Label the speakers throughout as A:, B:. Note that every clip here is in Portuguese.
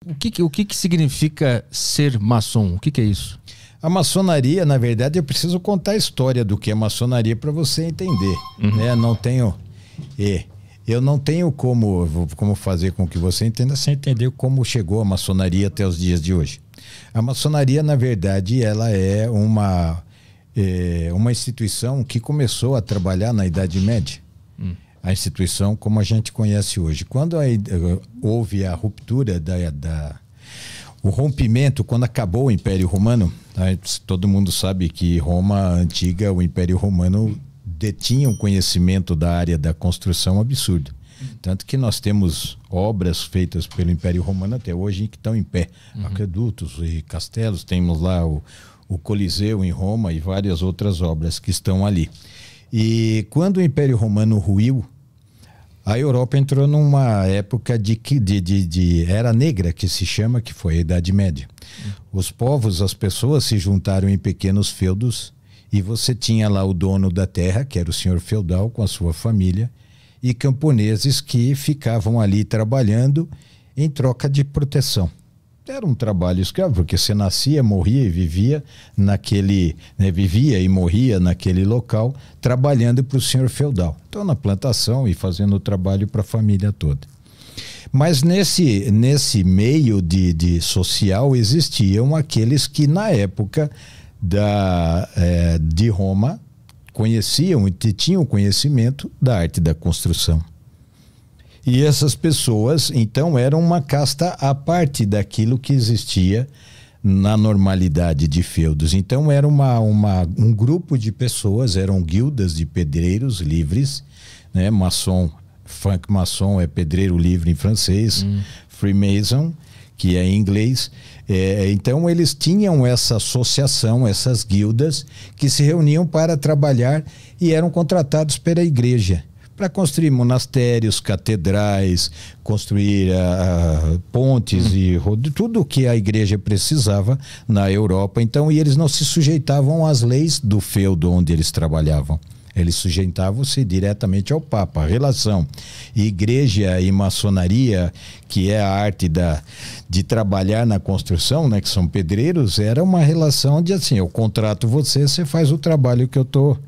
A: O que significa ser maçom? O que é isso?
B: A maçonaria, na verdade, eu preciso contar a história do que é maçonaria para você entender. Eu não tenho como fazer com que você entenda sem entender como chegou a maçonaria até os dias de hoje. A maçonaria, na verdade, ela é uma instituição que começou a trabalhar na Idade Média. A instituição como a gente conhece hoje. Quando houve a ruptura o rompimento, quando acabou o Império Romano, todo mundo sabe que Roma antiga, o Império Romano detinha um conhecimento da área da construção absurdo. Tanto que nós temos obras feitas pelo Império Romano até hoje que estão em pé. Aquedutos e castelos, temos lá o Coliseu em Roma e várias outras obras que estão ali. E quando o Império Romano ruiu, a Europa entrou numa época de era negra, que se chama, que foi a Idade Média. Os povos, as pessoas se juntaram em pequenos feudos e você tinha lá o dono da terra, que era o senhor feudal com a sua família, e camponeses que ficavam ali trabalhando em troca de proteção. Era um trabalho escravo, porque você nascia, morria e vivia vivia e morria naquele local, trabalhando para o senhor feudal. Então, na plantação e fazendo o trabalho para a família toda. Mas nesse meio de social existiam aqueles que, na época de Roma, conheciam e tinham conhecimento da arte da construção. E essas pessoas, então, eram uma casta à parte daquilo que existia na normalidade de feudos. Então, era um grupo de pessoas, eram guildas de pedreiros livres, né? Maçom, franc-maçom é pedreiro livre em francês, Freemason, que é em inglês. Então, eles tinham essa associação, essas guildas, que se reuniam para trabalhar e eram contratados pela igreja para construir monastérios, catedrais, construir pontes e tudo o que a igreja precisava na Europa. Então, e eles não se sujeitavam às leis do feudo onde eles trabalhavam. Eles sujeitavam-se diretamente ao Papa. A relação igreja e maçonaria, que é a arte de trabalhar na construção, né, que são pedreiros, era uma relação de assim, eu contrato você, você faz o trabalho que eu estou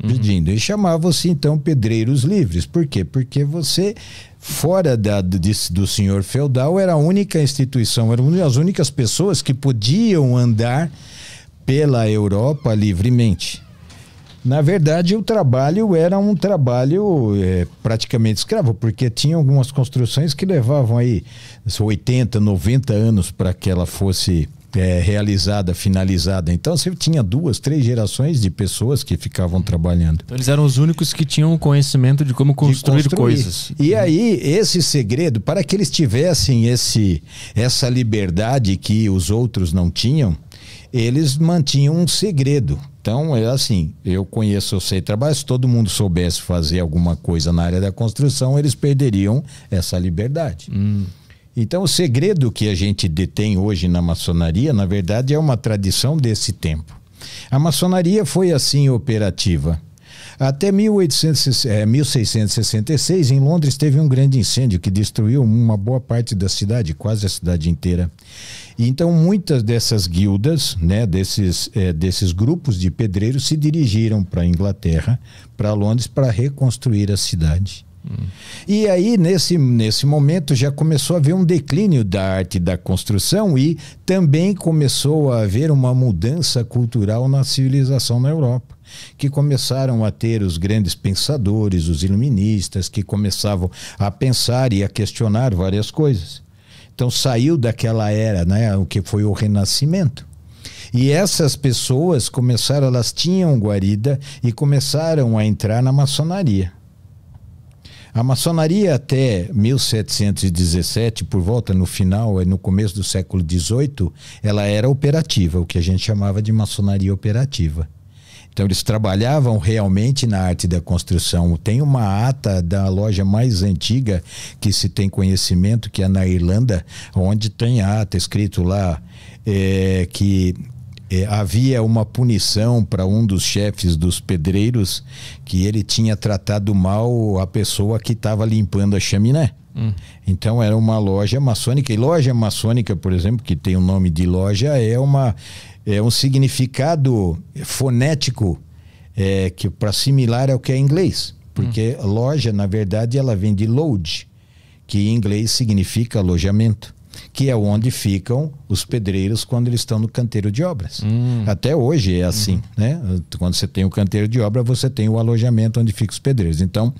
B: pedindo. E chamavam-se então pedreiros livres. Por quê? Porque você, fora do senhor feudal, era a única instituição, eram as únicas pessoas que podiam andar pela Europa livremente. Na verdade, o trabalho era um trabalho praticamente escravo, porque tinha algumas construções que levavam aí 80, 90 anos para que ela fosse realizada, finalizada. Então você tinha 2, 3 gerações de pessoas que ficavam trabalhando.
A: Então eles eram os únicos que tinham o conhecimento de como construir coisas.
B: E aí esse segredo, para que eles tivessem essa liberdade que os outros não tinham, eles mantinham um segredo. Então é assim, eu sei trabalhar, se todo mundo soubesse fazer alguma coisa na área da construção, eles perderiam essa liberdade. Então, o segredo que a gente detém hoje na maçonaria, na verdade, é uma tradição desse tempo. A maçonaria foi assim operativa. Até 1666, em Londres, teve um grande incêndio que destruiu uma boa parte da cidade, quase a cidade inteira. Então, muitas dessas guildas, né, desses grupos de pedreiros, se dirigiram para a Inglaterra, para Londres, para reconstruir a cidade. E aí, nesse momento, já começou a haver um declínio da arte da construção e também começou a haver uma mudança cultural na civilização na Europa, que começaram a ter os grandes pensadores, os iluministas, que começavam a pensar e a questionar várias coisas. Então saiu daquela era, né, o que foi o Renascimento. E essas pessoas elas tinham guarida e começaram a entrar na maçonaria. A maçonaria até 1717, por volta no começo do século XVIII, ela era operativa, o que a gente chamava de maçonaria operativa. Então eles trabalhavam realmente na arte da construção. Tem uma ata da loja mais antiga que se tem conhecimento, que é na Irlanda, onde tem a ata escrito lá que havia uma punição para um dos chefes dos pedreiros, que ele tinha tratado mal a pessoa que estava limpando a chaminé. Então era uma loja maçônica. E loja maçônica, por exemplo, que tem o nome de loja, é um significado fonético que para similar ao que é em inglês. Porque loja, na verdade, ela vem de lodge, que em inglês significa alojamento, que é onde ficam os pedreiros quando eles estão no canteiro de obras. Até hoje é assim, né? Quando você tem o canteiro de obra, você tem o alojamento onde ficam os pedreiros. Então,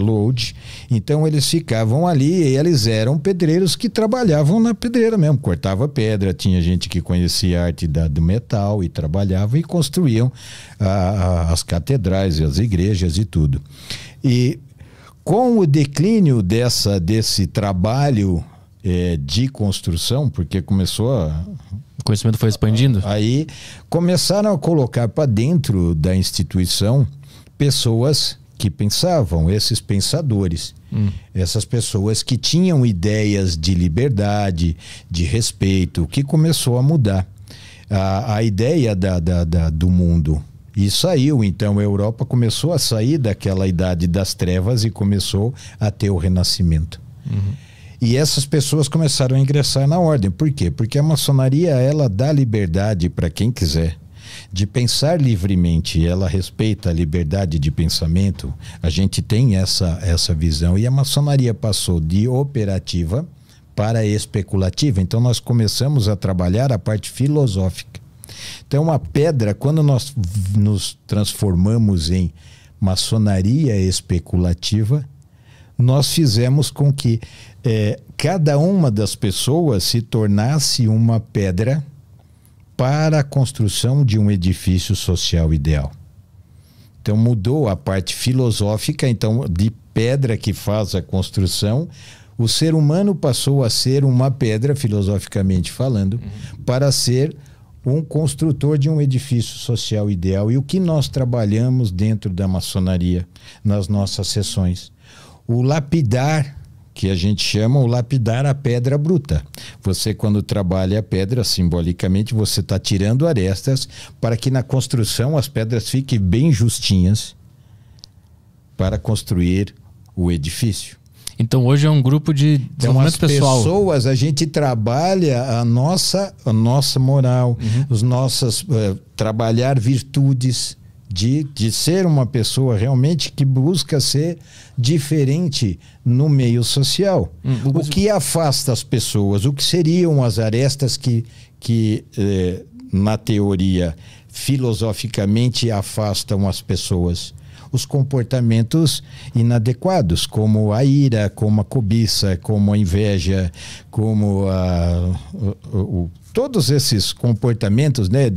B: lodge. Então, eles ficavam ali e eles eram pedreiros que trabalhavam na pedreira mesmo. Cortava pedra, tinha gente que conhecia a arte do metal e trabalhava e construíam as catedrais e as igrejas e tudo. E com o declínio desse trabalho de construção, porque
A: o conhecimento foi expandindo.
B: Aí começaram a colocar para dentro da instituição pessoas que pensavam, esses pensadores, essas pessoas que tinham ideias de liberdade, de respeito, que começou a mudar a ideia do mundo. E saiu, então a Europa começou a sair daquela idade das trevas e começou a ter o renascimento. E essas pessoas começaram a ingressar na ordem. Por quê? Porque a maçonaria, ela dá liberdade para quem quiser de pensar livremente. Ela respeita a liberdade de pensamento. A gente tem essa visão. E a maçonaria passou de operativa para especulativa. Então nós começamos a trabalhar a parte filosófica. Então a pedra, quando nós nos transformamos em maçonaria especulativa, nós fizemos com que cada uma das pessoas se tornasse uma pedra para a construção de um edifício social ideal. Então mudou a parte filosófica, então de pedra que faz a construção, o ser humano passou a ser uma pedra, filosoficamente falando, para ser um construtor de um edifício social ideal. E o que nós trabalhamos dentro da maçonaria, nas nossas sessões? O lapidar, que a gente chama o lapidar a pedra bruta. Você, quando trabalha a pedra, simbolicamente, você está tirando arestas para que na construção as pedras fiquem bem justinhas para construir o edifício.
A: Então hoje é um grupo de desenvolvimento pessoal.
B: As pessoas, a gente trabalha a nossa moral, os nossos trabalhar virtudes, de ser uma pessoa realmente que busca ser diferente no meio social. O que afasta as pessoas? O que seriam as arestas que na teoria, filosoficamente, afastam as pessoas? Os comportamentos inadequados, como a ira, como a cobiça, como a inveja, como todos esses comportamentos, né,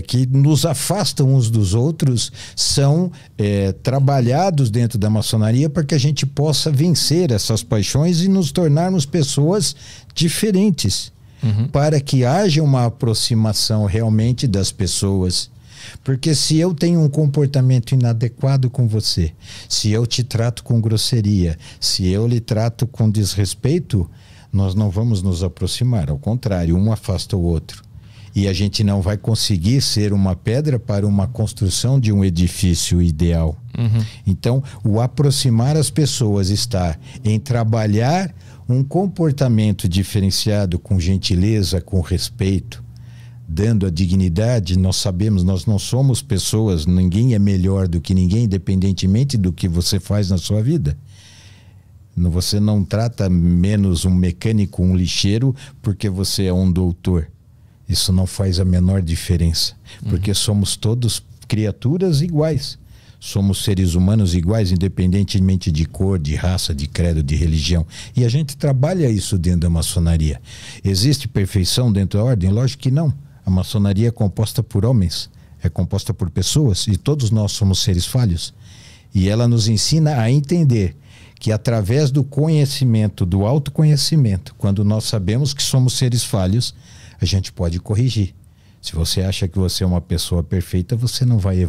B: que nos afastam uns dos outros, são trabalhados dentro da maçonaria para que a gente possa vencer essas paixões e nos tornarmos pessoas diferentes, para que haja uma aproximação realmente das pessoas. Porque se eu tenho um comportamento inadequado com você, se eu te trato com grosseria, se eu lhe trato com desrespeito, nós não vamos nos aproximar. Ao contrário, um afasta o outro. E a gente não vai conseguir ser uma pedra para uma construção de um edifício ideal. Então, o aproximar as pessoas está em trabalhar um comportamento diferenciado com gentileza, com respeito, dando a dignidade. Nós sabemos, nós não somos pessoas, ninguém é melhor do que ninguém, independentemente do que você faz na sua vida. Você não trata menos um mecânico, um lixeiro, porque você é um doutor. Isso não faz a menor diferença, porque somos todos criaturas iguais. Somos seres humanos iguais, independentemente de cor, de raça, de credo, de religião. E a gente trabalha isso dentro da maçonaria. Existe perfeição dentro da ordem? Lógico que não. A maçonaria é composta por homens, é composta por pessoas, e todos nós somos seres falhos. E ela nos ensina a entender que através do conhecimento, do autoconhecimento, quando nós sabemos que somos seres falhos, a gente pode corrigir. Se você acha que você é uma pessoa perfeita, você não vai evoluir.